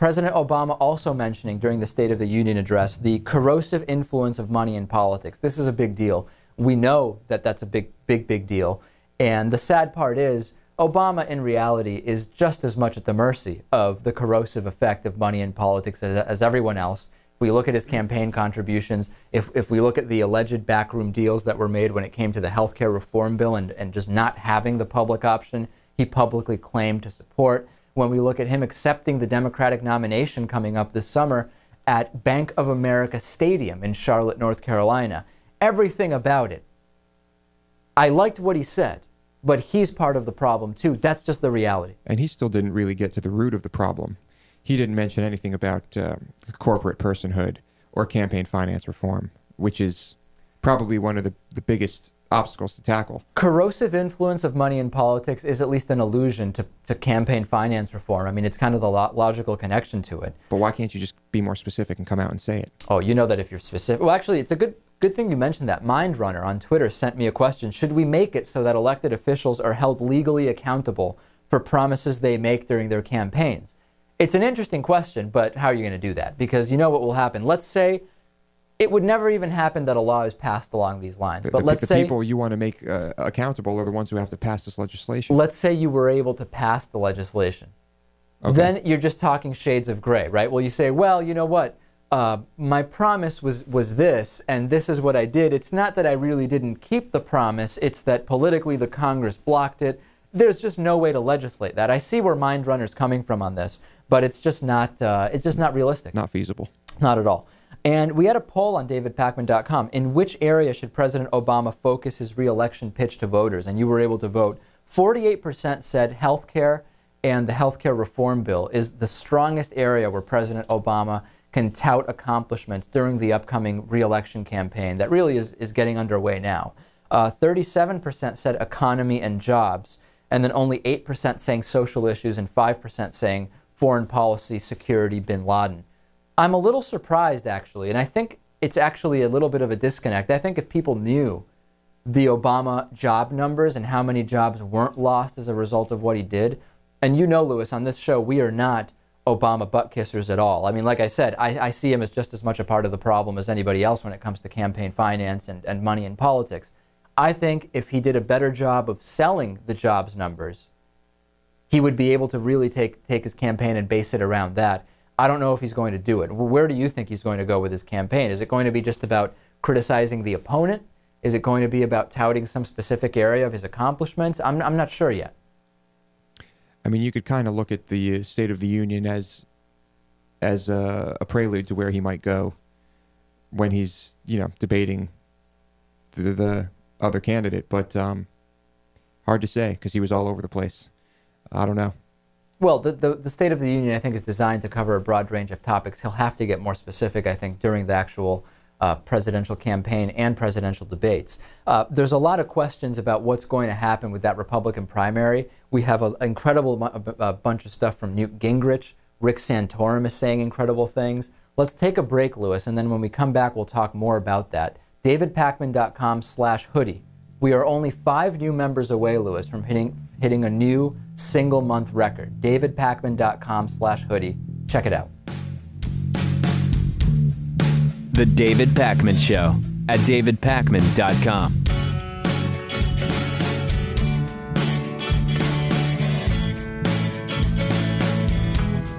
President Obama also mentioning during the State of the Union address the corrosive influence of money in politics. This is a big deal. We know that that's a big deal. And the sad part is Obama in reality is just as much at the mercy of the corrosive effect of money in politics as everyone else. If we look at his campaign contributions, if we look at the alleged backroom deals that were made when it came to the health care reform bill and just not having the public option he publicly claimed to support, when we look at him accepting the Democratic nomination coming up this summer at Bank of America Stadium in Charlotte, North Carolina, everything about it. I liked what he said, but he's part of the problem too. That's just the reality. And he still didn't really get to the root of the problem. He didn't mention anything about corporate personhood or campaign finance reform, which is probably one of the biggest obstacles to tackle. Corrosive influence of money in politics is at least an allusion to campaign finance reform. I mean, it's kind of the logical connection to it. But why can't you just be more specific and come out and say it? Oh, you know that if you're specific... Well, actually, it's a good thing you mentioned that. Mindrunner on Twitter sent me a question. Should we make it so that elected officials are held legally accountable for promises they make during their campaigns? It's an interesting question, but how are you going to do that? Because you know what will happen. Let's say it would never even happen that a law is passed along these lines. But let's say the people you want to make accountable are the ones who have to pass this legislation. Let's say you were able to pass the legislation. Okay. Then you're just talking shades of gray, right? Well, you say, well, you know what? My promise was this, and this is what I did. It's not that I really didn't keep the promise. It's that politically the Congress blocked it. There's just no way to legislate that. I see where Mindrunner's coming from on this, but it's just not realistic. Not feasible. Not at all. And we had a poll on davidpakman.com. In which area should President Obama focus his re-election pitch to voters? And you were able to vote. 48% said health care and the health care reform bill is the strongest area where President Obama can tout accomplishments during the upcoming re-election campaign that really is getting underway now. 37% said economy and jobs, and then only 8% saying social issues and 5% saying foreign policy, security, bin Laden. I'm a little surprised, actually, and I think it's actually a little bit of a disconnect. I think if people knew the Obama job numbers and how many jobs weren't lost as a result of what he did, and you know, Lewis, on this show, we are not Obama butt kissers at all. I mean, like I said, I see him as just as much a part of the problem as anybody else when it comes to campaign finance and money in politics. I think if he did a better job of selling the jobs numbers, he would be able to really take his campaign and base it around that. I don't know if he's going to do it. Where do you think he's going to go with his campaign? Is it going to be just about criticizing the opponent? Is it going to be about touting some specific area of his accomplishments? I'm not sure yet. I mean, you could kind of look at the State of the Union as a prelude to where he might go when he's, debating the other candidate. But hard to say because he was all over the place. I don't know. Well, the State of the Union, I think, is designed to cover a broad range of topics. He'll have to get more specific, I think, during the actual presidential campaign and presidential debates. There's a lot of questions about what's going to happen with that Republican primary. We have an incredible bunch of stuff from Newt Gingrich. Rick Santorum is saying incredible things. Let's take a break, Lewis, and then when we come back, we'll talk more about that. DavidPakman.com/hoodie. We are only 5 new members away, Lewis, from hitting a new single-month record. DavidPakman.com/hoodie. Check it out. The David Pakman Show at DavidPakman.com.